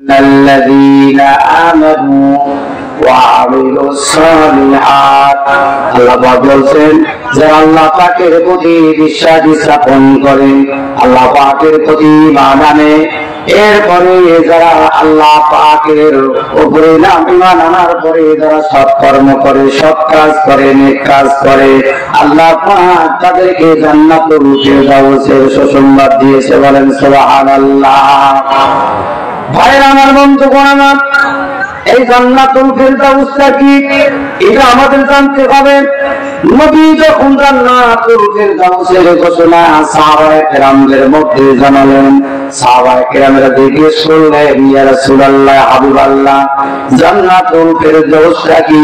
الذين آمنوا وعملوا الصالحات আল্লাহ বলছেন যে আল্লাহ পাকের প্রতি বিশ্বাস স্থাপন করে, আল্লাহ পাকের প্রতি ঈমান আনে, এরপরে যারা আল্লাহ পাকের উপরে ঈমান আনার পরে যারা সৎ কর্ম করে, সৎ কাজ করে, নেক কাজ করে, আল্লাহ পাক তাদেরকে জান্নাতুল ফিরদাউসের সুসংবাদ দিয়েছে। বলেন সুবহানাল্লাহ। ভাইরা আমার, বন্ধুগণ আমার, এই জান্নাতুল ফিরদাউসটা কি এটা আমাদের জানতে হবে। নবী যখন জান্নাতুল ফিরদাউসের ঘোষণা সাহাবায়ে কেরামদের মধ্যে জানালেন, সাহাবায়ে কেরামরা জিজ্ঞেস করলেন, ইয়া রাসূলুল্লাহ, হাবিবাল্লাহ, জান্নাতুল ফিরদাউসটা কি?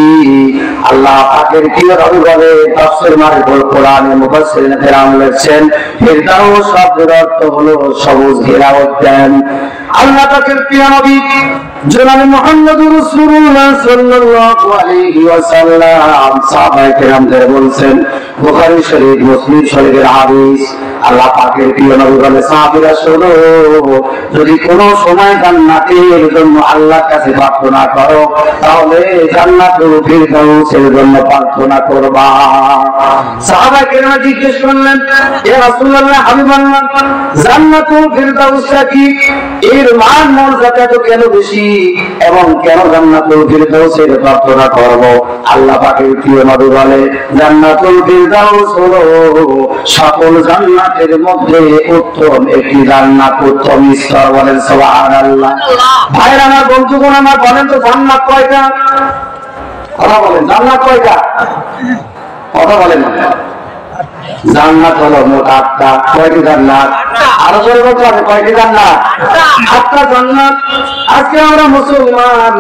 আল্লাহ পাকের প্রিয় নবী বলে, তাফসীর মারিফুল কোরআনে মুফাসসিরিন কেরাম লিখছেন, ফিরদাউস শব্দের অর্থ হলো সবুজ ঘেরা উদ্যান। আল্লাহ পাকের প্রিয় নবী জনাবে মুহাম্মদুর রাসূলুল্লাহ সাল্লাল্লাহু আলাইহি ওয়াসাল্লাম সাহাবায়ে কেরামদের বলছেন, বুখারী শরীফ, মুসলিম শরীফের হাদিস, আল্লাহ পাকের প্রিয় নবী বলে, সাহাবীরা শোনো, যদি কোনো সময় জান্নাতের জন্য আল্লাহর কাছে প্রার্থনা করো, তাহলে জান্নাতুল ফিরদাউসের জন্য প্রার্থনা করবা। সাহাবায়ে কেরাম জিজ্ঞেস করলেন, ইয়া রাসূলুল্লাহ, হাবিবাল্লাহ, জান্নাতুল ফিরদাউসটা কি? এর মান মর্যাদা তো কেন বেশি এবং কেন জান্নাতুল ফিরদাউসের প্রার্থনা করব? আল্লাহ পাকের প্রিয় নবী বলে, জান্নাতুল ফিরদাউস হলো সকল জান্নাতের মধ্যে উত্তম একটি জান্নাত, উত্তম স্তর। বলেন সুবহানাল্লাহ। ভাইরা আমার, বন্ধুগণ আমার, বলেন তো জান্নাত কয়টা? কথা বলেন, জান্নাত কয়টা? কথা বলেন না। জান্নাত হলো মোট 8টা। কয়টি জান্নাত? আরো জোরে বলতে হবে, কয়টি জান্নাত? 8টা জান্নাত। আজকে আমরা মুসলমান,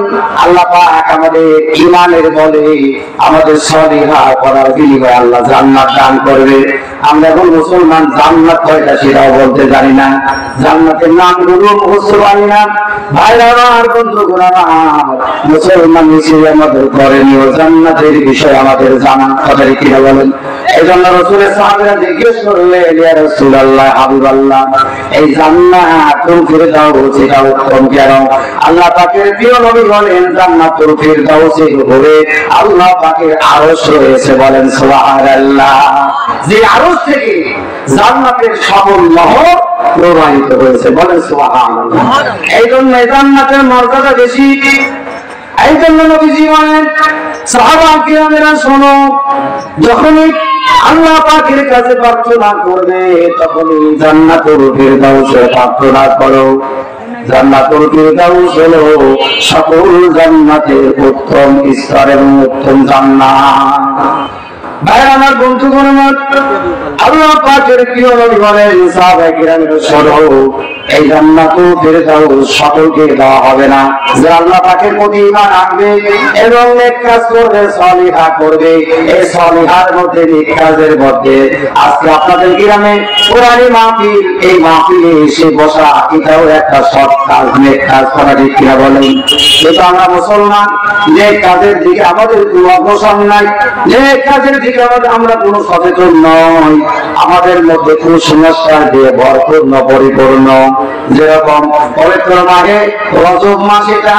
আল্লাহ পাক আমাদের ঈমানের বলে, আমাদের সলিহা করার বিনিময়ে আল্লাহ জান্নাত দান করবে। আমরা এখন মুসলমান, জান্নাত কয়টা সেটাও বলতে জানি না, জান্নাতের নামগুলো মুখস্থ পারি না। ভাইরা আমার, বন্ধুগণ আমার, মুসলমান হিসেবে আমাদের করণীয় জান্নাতের বিষয়ে আমাদের জানা। কথা কিনা বলেন? এই জন্য রাসূলের সাহাবীরা জিজ্ঞেস করলেন, ইয়া রাসূলুল্লাহ, হাবিবাল্লাহ, এই জান্নাতুল ফিরদাউস এটা উত্তম কেন? আল্লাহ পাকের প্রিয় নবী বলেন, জান্নাতুল ফিরদাউসের উপরে আল্লাহ পাকের আরশ রয়েছে। বলেন সুবহানাল্লাহ। যে আরশ থেকে জান্নাতের সকল নহর প্রবাহিত হয়েছে। বলেন সুবহানাল্লাহ। এই জন্য জান্নাতের মর্যাদা বেশি। এই জন্য নবীজি বলেন, সাহাবা কিরামেরা শোনো, যখনই আল্লাহ পাকের কাছে প্রার্থনা করবে, তখনই জান্নাতুল ফিরদাউসে প্রার্থনা করো। জান্নাতুল ফিরদাউস হলো সকল জান্নাতের উত্তম স্তর এবং উত্তম জান্নাত। ভাইরা আমার, বন্ধুগণ আমার, আল্লাহ পাকের প্রিয় নবী বলেন, সাহাবায়ে কিরামেরা শোনো, এই জান্নাতুল ফিরদাউস সকলকে দেওয়া হবে না। যে আল্লাহ পাকের প্রতি ঈমান আনবে এবং নেক কাজ করবে, সলিহা করবে, এই সলিহার মধ্যে, নেক কাজের মধ্যে, আজকে আপনাদের গ্রামে কোরআনী মাহফিল, এই মাহফিলে এসে বসা, এটাও একটা সৎ কাজ, নেক কাজ করা। ঠিক কিনা বলেন? যেহেতু আমরা মুসলমান, নেক কাজের দিকে আমাদের কোনো অগ্রসর নাই, নেক কাজের দিকে আমরা কোনো সচেতন নয়, আমাদের মধ্যে কুসংস্কার দিয়ে ভরপূর্ণ, পরিপূর্ণ। যেরকম পবিত্র মাসে রজব মাস, এটা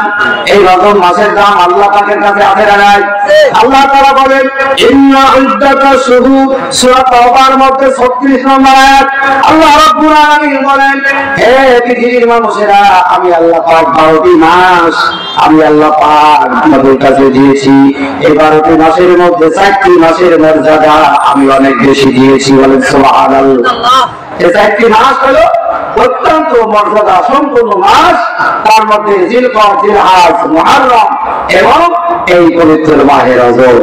এই রজব মাসের দাম আল্লাহ পাকের কাছে আছে না নাই? আল্লাহ তাআলা বলেন, ইন্না ইদ্দাতাশ শুহুর, সূরা তাওবার মধ্যে 36 নম্বর আয়াত, আল্লাহ রাব্বুল আলামিন বলেন, হে পৃথিবীর মানুষেরা, আমি আল্লাহ পাক 12টি মাস আমি আল্লাহ পাক আপনাদের কাছে দিয়েছি। এই 12টি মাসের মধ্যে 4টি মাসের মর্যাদা আমি অনেক বেশি দিয়েছি। বলেন সুবহানাল্লাহ। এই 4টি মাস হলো অত্যন্ত মর্যাদা সম্পন্ন মাস, তার মধ্যে জিলকদ, জিলহজ, মুহররম এবং এই পবিত্র মাহে রজব।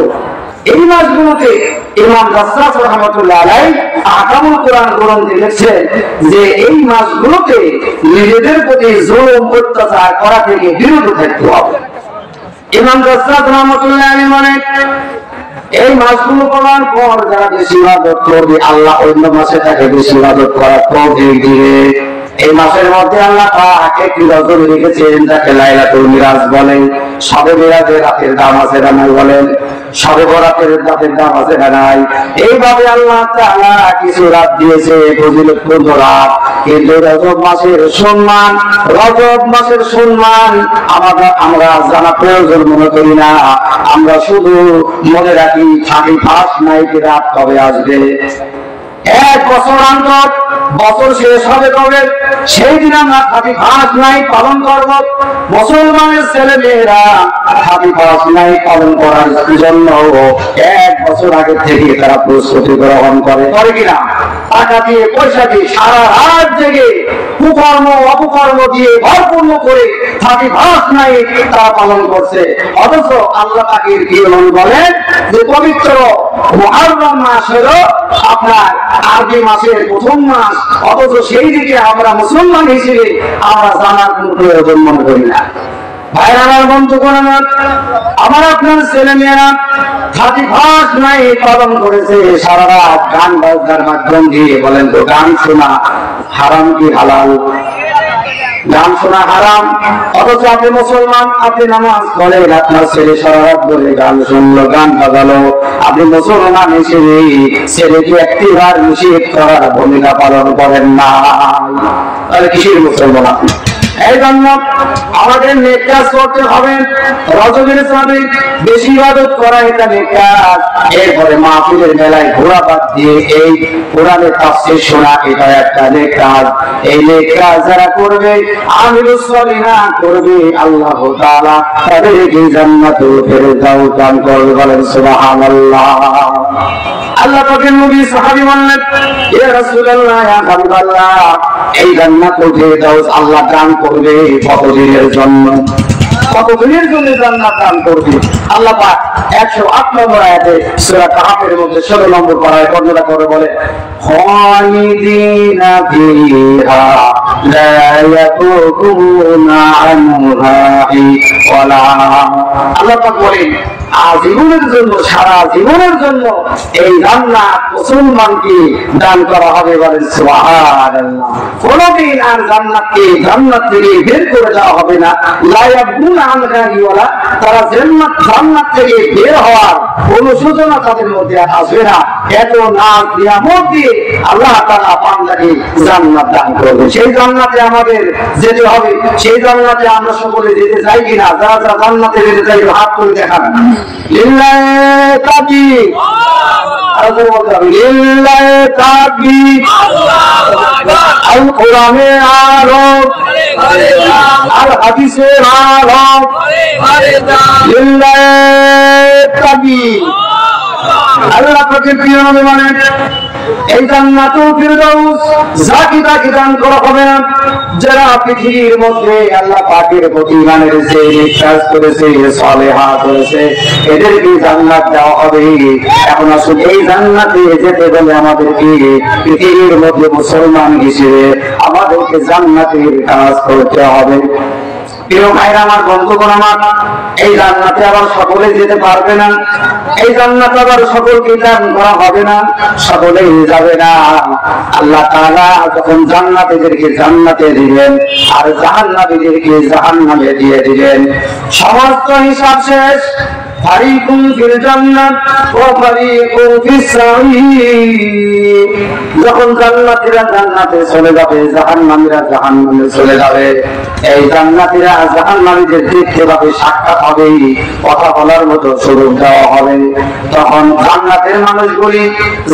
এই মাসগুলোতে ইমাম রাসসাস রাহমাতুল্লাহ আলাইহি আহকামুল কোরআন গ্রন্থে লিখছেন যে এই মাসগুলোতে নিজেদের প্রতি জুলুম, অত্যাচার করা থেকে বিরত থাকতে হবে। ইমাম রাসসাস রাহমাতুল্লাহ আলাইহি বলেন, এই মাসগুলো পাওয়ার পর যারা বেশি ইবাদত করবে, আল্লাহ অন্য মাসে তাকে বেশি ইবাদত করার তৌফিক দিবে। এই মাসের মধ্যে আল্লাহ পাক একটি রজব রেখেছেন, যাকে লাইলাতুল মিরাজ বলে। শবে মেরাজের রাতের দাম আছে না নাই বলেন? শবে বরাতের রাতের দাম আছে না নাই? এইভাবে আল্লাহ তাআলা কিছু রাত দিয়েছে ফজিলতপূর্ণ রাত, কিন্তু রজব মাসের সম্মান, রজব মাসের সম্মান আমরা জানা প্রয়োজন মনে করি না। আমরা শুধু মনে রাখি 31 নাইট রাত কবে আসবে, এক বছর অন্তর বছর শেষ হবে কবে, সেই দিন আমরা 31 নাইট পালন করব। মুসলমানের ছেলে মেয়েরা 31 নাইট পালন করার জন্য এক বছর আগে থেকে তারা প্রস্তুতি গ্রহণ করে কিনা? টাকা দিয়ে পয়সা দিয়ে সারা রাত জেগে কুকর্ম অপকর্ম দিয়ে ভরপুর করে 31 নাইট তারা পালন করছে। অথচ আল্লাহ পাকের কি বলেন যে পবিত্র মুহররম মাস হলো আপনার আরবি মাসের প্রথম মাস, অথচ সেই দিকে আমরা মুসলমান হিসেবে আমরা জানার কোন প্রয়োজন মনে করি না। ভাইরা আমার, বন্ধুগণ আমার, আমার আপনার ছেলে মেয়েরা 31 নাইট পালন করেছে সারা রাত গান বাজনার মাধ্যম দিয়ে। বলেন তো, গান শোনা হারাম কি হালাল? গান শোনা হারাম, অথচ আপনি মুসলমান, আপনি নামাজ পড়েন, আপনার ছেলে সারা রাত ধরে গান শুনলো, গান বাজালো, আপনি মুসলমান হিসেবে ছেলেকে একটিবার নিষেধ করার ভূমিকা পালন করেন না, তাহলে কিসের মুসলমান আপনি? এই জন্য আমাদের নেক কাজ করতে হবে। রজবের চাঁদে বেশি ইবাদত করা এটা নেক কাজ। এরপরে মাহফিলের মেলায় ঘোরা বাদ দিয়ে এই কোরআনের তাফসীর শোনা এটা একটা নেক কাজ। এই নেক কাজ যারা করবে, আমিলুস সলিহা করবে, আল্লাহ তাআলা তাদেরকে জান্নাতুল ফেরদাউস দান করবে। বলেন সুবহানাল্লাহ। আল্লাহ পাকের নবী সাহাবী বললেন, ইয়া রাসূলুল্লাহ, ইয়া হাবিবাল্লাহ, এই জান্নাতুল ফেরদাউস আল্লাহ দান করবে কতদিনের জন্য? কতদিনের জন্য জান্নাত দান করবে? আল্লাহ পাক 108 নম্বর আয়াতে সূরা কাহফের মধ্যে 16 নম্বর পারায় বর্ণনা করে বলে, খালিদিনা ফিহা লা ইয়াকুনা আনহা ওয়ালা। আল্লাহ পাক বলেন, আজীবনের জন্য, সারা জীবনের জন্য এই জান্নাত মুসলমানকে দান করা হবে। বলেন সুবহানাল্লাহ। কোনদিন আর জান্নাতকে জান্নাত থেকে বের করে দেওয়া হবে না। লা ইয়াবুনা আনহা ওয়ালা, তারা জান্নাত থেকে বের হওয়ার অনুশোচনা তাদের মধ্যে আসবে না। এত নাজ নিয়ামত দিয়ে আল্লাহ তাআলা বান্দাকে জান্নাত দান করবেন। সেই জান্নাতে আমাদের যেতে হবে। সেই জান্নাতে আমরা সকলে যেতে চাই কিনা? যারা যারা জান্নাতে যেতে চাই হাত করে দেখান। লিল্লাহি তাকবীর, আল্লাহু আকবার, লিল্লাহি তাকবীর, আল্লাহু আকবার। আল কোরআনে আলো, আল হাদিসে আলো, লিল্লাহি তাকবীর। আল্লাহ পাকের প্রিয় নবী বলেন, এই জান্নাতুল ফিরদাউস যাকে তাকে দান করা হবে না যারা পৃথিবীর মধ্যে আল্লাহ পাকের প্রতি ঈমান এনেছে, বিশ্বাস করেছে, সালেহা করেছে, এদেরকে জান্নাত দেওয়া হবে। এখন আসলে এই জান্নাতে যেতে গেলে আমাদেরকে পৃথিবীর মধ্যে মুসলমান হিসেবে আমাদেরকে জান্নাতের কাজ করতে হবে। প্রিয় ভাইরা আমার, বন্ধুগণ আমার, এই জান্নাতে আবার সকলে যেতে পারবে না। এই জান্নাতে আবার সকলকে দান করা হবে না, সকলেই যাবে না। আল্লাহ তাআলা যখন জান্নাতীদেরকে জান্নাতে দিবেন আর জাহান্নামীদেরকে জাহান্নামে দিয়ে দিবেন, সমস্ত হিসাব শেষ। ফারিকুম ফিল জান্নাত ওয়া ফারিকুম ফিস সাঈর। যখন জান্নাতীরা জান্নাতে চলে যাবে, জাহান্নামীরা জাহান্নামে চলে যাবে, এই জান্নাতীরা জাহান্নামীদের দেখতে পাবে, সাক্ষাৎ হবে, কথা বলার মতো সুযোগ দেওয়া হবে। তখন জান্নাতের মানুষগুলি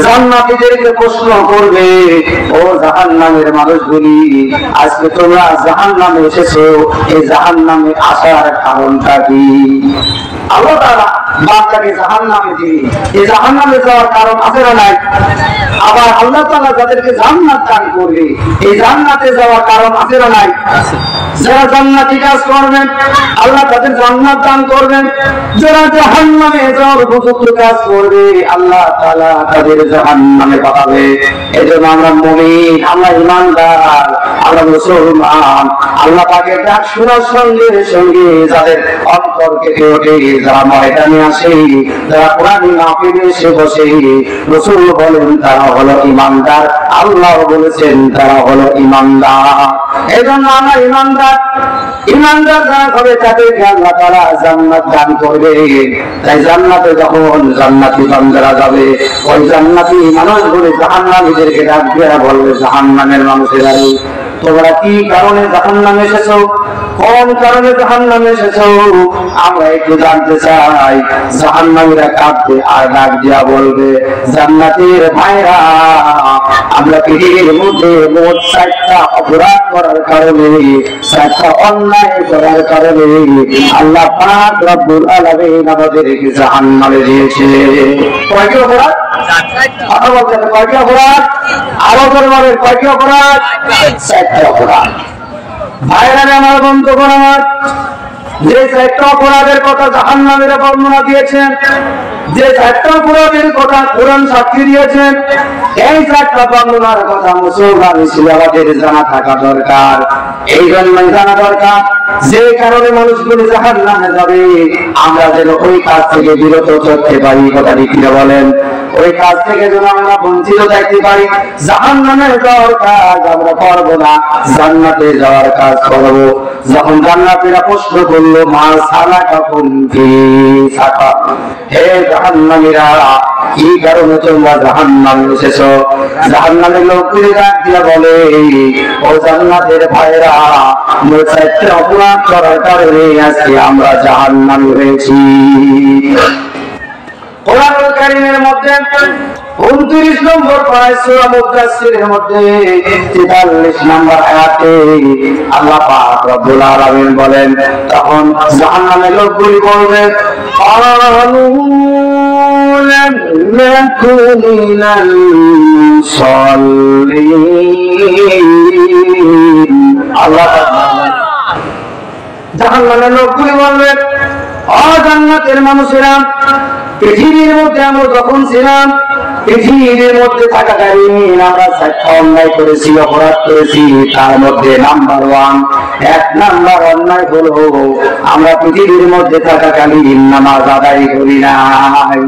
জান্নাতীদেরকে প্রশ্ন করবে, ও জাহান্নামের মানুষগুলি, আজকে তোমরা জাহান্নামে এসেছো, এই জাহান্নামে আসার কারণটা কি? আল্লাহ তাআলা বান্দাকে জাহান্নামে দিবে, এই জাহান্নামে যাওয়ার কারণ আছে না নাই? আবার আল্লাহ তাআলা যাদেরকে জান্নাত দান করবে, এই জান্নাতে যাওয়ার কারণ আছে না নাই? যারা জান্নাতি কাজ করবেন আল্লাহ তাদের জান্নাত দান করবেন, যারা জাহান্নামে যাওয়ার উপযুক্ত কাজ করবে আল্লাহ তাআলা তাদের জাহান্নামে পাঠাবে। এজন্য আমরা মুমিন, আমরা ঈমানদার, আমরা মুসলমান, আল্লাহ পাকের ডাক শোনার সঙ্গে সঙ্গে যাদের অন্তর কেঁপে ওঠে, যারা ময়দানে আসে, যারা কোরআন মাহফিলে এসে বসে, রাসূল বলেন তারা হলো ঈমানদার, আল্লাহ বলেছেন তারা হলো ঈমানদার। এজন্য আমরা ঈমানদার যারা হবে তাদেরকে আল্লাহ তাআলা জান্নাত দান করবে। তাই জান্নাতে যখন জান্নাতি বান্দারা যাবে, ওই জান্নাতি মানুষগুলো জাহান্নামীদেরকে ডাক দিয়ে বলবে, জাহান্নামের মানুষেরা তোমরা কি কারণে জাহান্নামে এসেছো, কোন কারণে জাহান্নামে এসেছো, আমরা একটু জানতে চাই। জাহান্নামীরা কাঁদবে আর ডাক দিয়া বলবে, জান্নাতের ভাইরা আমরা পৃথিবীর মধ্যে মোট 4টা অপরাধ করার কারণে, 4টা অন্যায় করার কারণে আল্লাহ পাক রব্বুল আলামিন আমাদেরকে জাহান্নামে দিয়েছে। কয়টি অপরাধ? কথা বলতে হবে, কয়টি অপরাধ? আরো ধর্মের কয়টি অপরাধ? 4টা অপরাধ। ভাইরা আমার বন্ধুগণ, আমার যে 4টা অপরাধের কথা জাহান্নামীরা বর্ণনা দিয়েছেন, যে 4টা অপরাধের কথা কোরআন সাক্ষী দিয়েছেন, এই 4টা বর্ণনার কথা মুসলমান হিসেবে আমাদের জানা থাকা দরকার। এই জন্যই জানা দরকার, যে কারণে মানুষগুলো জাহান্নামে যাবে আমরা যেন ওই কাজ থেকে বিরত থাকতে পারি। কথাটি কি বলেন? ওই কাজ থেকে যেন আমরা বঞ্চিত থাকতে পারি। জাহান্নামে যাওয়ার কাজ আমরা করবো না, জান্নাতে যাওয়ার কাজ করবো। যখন জান্নাতীরা প্রশ্ন করলো, মা সালাকাকুম ফি সাকার, হে জাহান্নামীরা কি কারণে তোমরা জাহান্নামে এসেছো? জাহান্নামের লোকগুলি ডাক দিয়া বলে, ও জান্নাতের ভাইরা, মোট 4টা অপরাধ করার কারণে আজকে আমরা জাহান্নামে হয়েছি। কোরআনুল কারীমের মধ্যে 29 নম্বর পারা সূরা মুদাসসিরের মধ্যে 43 নম্বর আয়াতে আল্লাহ পাক রব্বুল আলামিন বলেন, তখন জাহান্নামের লোকগুলি বলবে, ক্বালু লাম নাকু মিনাল মুসাল্লিন। আল্লাহ জাহান্নামের লোকগুলি বলবে, ও জান্নাতের মানুষেরা, পৃথিবীর মধ্যে আমরা যখন ছিলাম, পৃথিবীর মধ্যে থাকাকালীন আমরা 4টা অন্যায় করেছি, অপরাধ করেছি। তার মধ্যে নাম্বার 1 নাম্বার অন্যায় হলো আমরা পৃথিবীর মধ্যে থাকাকালীন নামাজ আদায় করি নাই।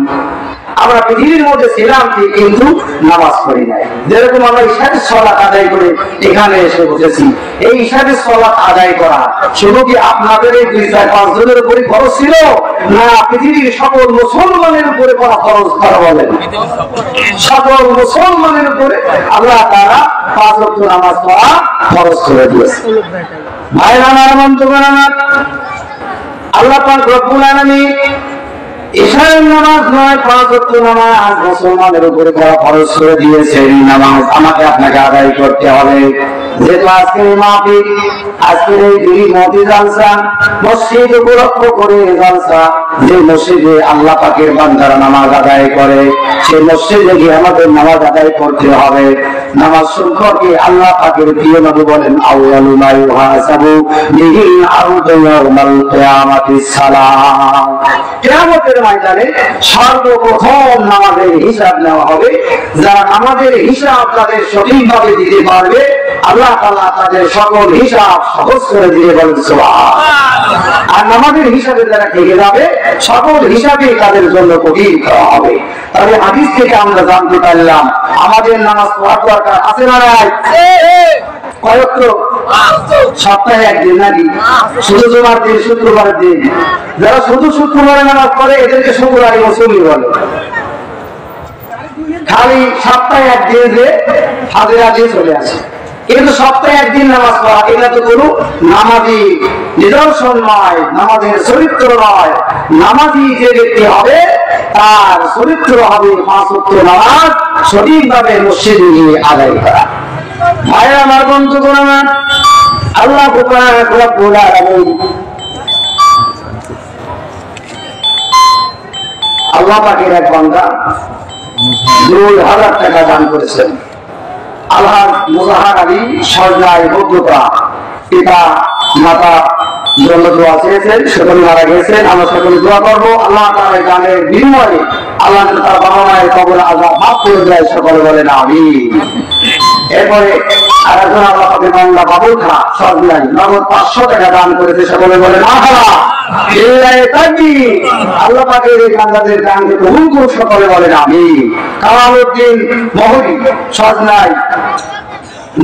আমরা পৃথিবীর মধ্যে ছিলাম কিন্তু নামাজ পড়ি নাই। যেরকম আমরা ইশারের সালাত আদায় করে এখানে এসে বসেছি, এই ইশারের সালাত আদায় করা শুধু কি আপনাদের এই 2-4-5 জনের উপরে খরচ ছিল, না পৃথিবীর সকল মুসলমানের উপরে করা খরচ? করা বলেন, সকল মুসলমানের উপরে আল্লাহ তাআলা 5 ওয়াক্ত নামাজ পড়া খরচ করে দিয়েছে। ভাইরা আমার বন্ধুগণ, আমার আল্লাহ পাক রব্বুল আলামিন ইশারের নামাজ নয়, 5 ওয়াক্ত নামাজ মুসলমানের উপরে করা খরচ করে দিয়েছে। এই নামাজ আমাকে আপনাকে আদায় করতে হবে। যেহেতু আজকের এই মাহফিল, আজকের এই দিনমতি জালসা, মসজিদ উপলক্ষ করে জালসা, যে মসজিদে আল্লাহ পাকের বান্দারা নামাজ আদায় করে, সেই মসজিদে গিয়ে আমাদের নামাজ আদায় করতে হবে। নামাজ সম্পর্কে আল্লাহ পাকের প্রিয় নবী বলেন, আউয়ালু মা ইউহাসাবু বিহিল আবদু ইয়াউমাল কিয়ামাতিস সালাত। কিয়ামতের ময়দানে সর্বপ্রথম নামাজের হিসাব নেওয়া হবে। যারা নামাজের হিসাব তাদের সঠিকভাবে দিতে পারবে, আল্লাহ তাআলা তাদের সকল হিসাব সহজ করে দিয়ে বলেন সুবহানাল্লাহ। আর নামাজের হিসাবে যারা থেকে যাবে, সকল হিসাবে তাদের জন্য কঠিন করা হবে। তবে হাদিস থেকে আমরা জানতে পারলাম, আমাদের নামাজ পড়ার দরকার আছে না নাই? কয়েকট সপ্তাহে একদিন নাকি? শুধু জুমার দিন, শুক্রবারের দিন। যারা শুধু শুক্রবারে নামাজ পড়ে এদেরকে শুক্রবারে মুসল্লি বলে। খালি সপ্তাহে একদিন যে হাজিরা দিয়ে চলে আসে, কিন্তু সপ্তাহে একদিন নামাজ পড়া এটা তো কোনো নামাজি নিদর্শন নয়, নামাজের চরিত্র নয়। নামাজি যে ব্যক্তি হবে তার চরিত্র হবে 5 ওয়াক্ত নামাজ সঠিকভাবে মসজিদে গিয়ে আদায় করা। ভাইরা আমার বন্ধুগণ, আমার আল্লাহ রব্বুল আলামিন আল্লাহ পাকের এক বান্দা 2000 টাকা দান করেছেন। আল্লাহ মুজাহার আলী সরকারি বৌদ্ধরা পিতা মাতা জন্য দোয়া চেয়েছেন, সকলে মারা গেছেন। আমরা সকলে দোয়া করবো আল্লাহ তাআলা গানের বিনিময়ে আল্লাহ তার বাবা মায়ের কবর আযাব মাফ করে দেয়। সকলে বলেন আমিন। এরপরে আরেকজন আল্লাহ পাকের বান্দা বাবুল খা সরকারি নগদ 500 টাকা দান করেছে। সকলে বলেন মারহাবা। লিল্লাহি তাকবীর। আল্লাহ পাকের এই বান্দাদের দানকে কবুল করুন, সকলে বলেন আমিন। কামালউদ্দিন মহলী সজনায়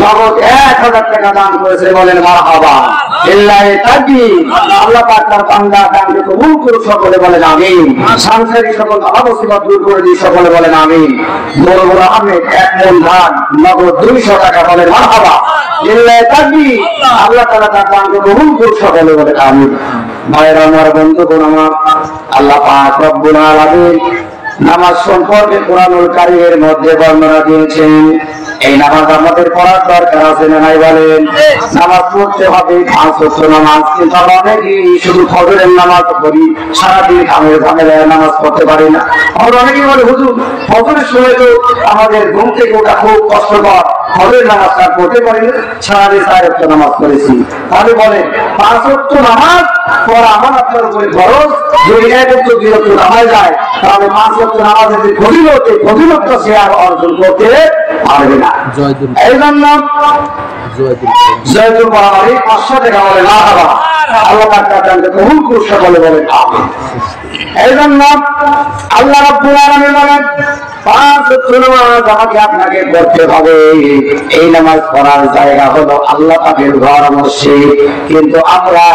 নগদ 1000 টাকা দান করেছে, বলেন মারহাবা। লিল্লাহি তাকবীর। আল্লাহ পাক তার বান্দার দানকে কবুল করুন, সকলে বলেন আমিন। সংসারী সকল মুসিবত দূর করে দিন, সকলে বলেন আমিন। বড় আহমেদ 1 মণ ধান নগদ 200 টাকা, বলেন মারহাবা। লিল্লাহি তাকবীর। আল্লাহ তাআলা তার দানকে কবুল করুন, সকলে বলেন আমিন। ভাইরা আমার, বন্ধুগণ আমার, আল্লাহ পাক রব্বুল আলামিন নামাজ সম্পর্কে কোরআনুল কারীমের মধ্যে বর্ণনা দিয়েছেন। এই নামাজ আমাদের পড়ার দরকার আছে না নাই বলেন? নামাজ পড়তে হবে, 5 ওয়াক্ত নামাজ। কিন্তু আমরা অনেকেই শুধু ফজরের নামাজ পড়ি, সারাদিন কামের ঝামেলায় নামাজ পড়তে পারি না। আমরা অনেকেই বলে হুজুর ফজরের সময় তো আমাদের ঘুম থেকে ওঠা খুব কষ্টকর, ফজরের নামাজটা পড়তে পারি না, সারাদিন 4 ওয়াক্ত নামাজ পড়েছি। তাহলে বলেন 5 ওয়াক্ত নামাজ পড়া আমার আপনার উপরে ফরজ। যদি 1 ওয়াক্ত 2 ওয়াক্ত নামাজ যায়, তাহলে 5 ওয়াক্ত নামাজের যে ফজিলতটা সে আর অর্জন করতে পারবে না। এই জন্য জয়তুল বাড়ি 500 টাকা, বলে না বাবা। আল্লাহ পাক তার দানকে কবুল করুন, সকলে বলেন আমিন। এই জন্য আল্লাহ রাব্বুল আলামিন বলেন 5 ওয়াক্ত নামাজ আমাকে আপনাকে পড়তে হবে। এই নামাজ পড়ার জায়গা হলো আল্লাহ পাকের ঘর মসজিদ। কিন্তু আমরা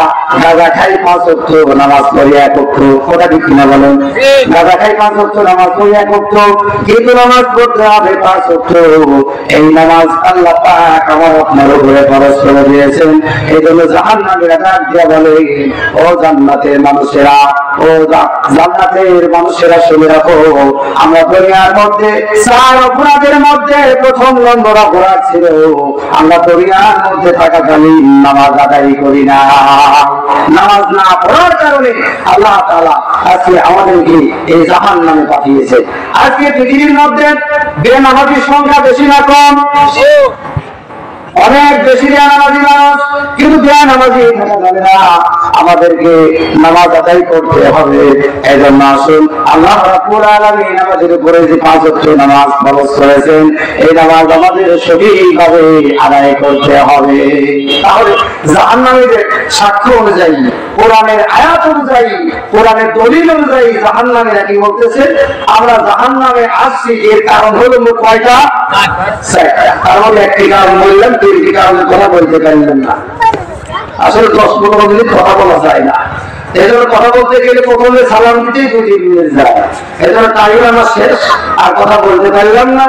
গাঁজা খাই 5 ওয়াক্ত নামাজ পড়ি 1 ওয়াক্ত, কথা ঠিক কিনা বলেন? গাঁজা খাই 5 ওয়াক্ত নামাজ পড়ি 1 ওয়াক্ত, কিন্তু নামাজ পড়তে হবে 5 ওয়াক্ত। এই নামাজ আল্লাহ পাক আমার আপনার উপরে ফরজ করে দিয়েছেন। এই জন্য জাহান্নামীরা ডাক দিয়া বলে, ও জান্নাতের মানুষেরা, ও জান্নাতের মানুষেরা, শুনে রাখো, আমরা দুনিয়ার মধ্যে 4 অপরাধের মধ্যে প্রথম নম্বর অপরাধ ছিল আমরা দুনিয়ার মধ্যে থাকাকালীন নামাজ আদায় করি না। নামাজ না পড়ার কারণে আল্লাহ তাআলা আজকে আমাদেরকে এই জাহান্নামে পাঠিয়েছে। আজকে পৃথিবীর মধ্যে বেনামাজির সংখ্যা বেশি না কম? অনেক বেশি বেনামাজি মানুষ, কিন্তু বেনামাজি থাকা যাবে না, আমাদেরকে নামাজ আদায় করতে হবে। এই জন্য আসুন, আল্লাহ রাব্বুল আলামিন আমাদের উপরে যে 5 ওয়াক্ত নামাজ ফরজ করেছেন, এই নামাজ আমাদের সঠিকভাবে আদায় করতে হবে। তাহলে জাহান্নামীদের সাক্ষ্য অনুযায়ী, কোরআনের আয়াত অনুযায়ী, কোরআনের দলিল অনুযায়ী জাহান্নামীরা কি বলতেছে? আমরা জাহান্নামে আসছি, এর কারণ হলো কয়টা? 4টা। তার মধ্যে একটি কারণ বললাম, 3টি কারণের কথা বলতে পারলেন না। আসলে 10-15 মিনিট কথা বলা যায় না। এই জন্য কথা বলতে গেলে প্রথমে সালাম দিতেই 2-3 মিনিট যায়। এই জন্য টাইম আমার শেষ, আর কথা বলতে পারলাম না।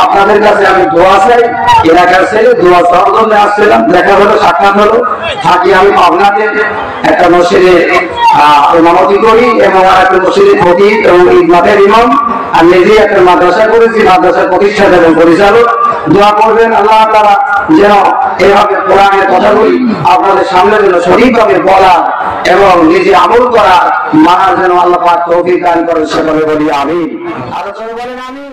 আপনাদের কাছে আমি দোয়া চাই, এলাকার ছেলে দোয়া চাওয়ার জন্য আসছিলাম। দেখা হলো, সাক্ষাৎ হলো। থাকি আমি পাবনাতে, একটা মসজিদে ইমামতি করি এবং আর একটা মসজিদে খতিব এবং ঈদগাহের ইমাম, আর নিজে একটা মাদ্রাসা করেছি, মাদ্রাসার প্রতিষ্ঠাতা এবং পরিচালক। দোয়া করবেন আল্লাহ তাআলা যেন এইভাবে কোরআনের কথাগুলি আপনাদের সামনে যেন সঠিকভাবে বলা এবং নিজে আমল করা, মানার যেন আল্লাহ পাক তৌফিক দান করেন, সকলে বলি আমিন। আরো বলেন আমিন।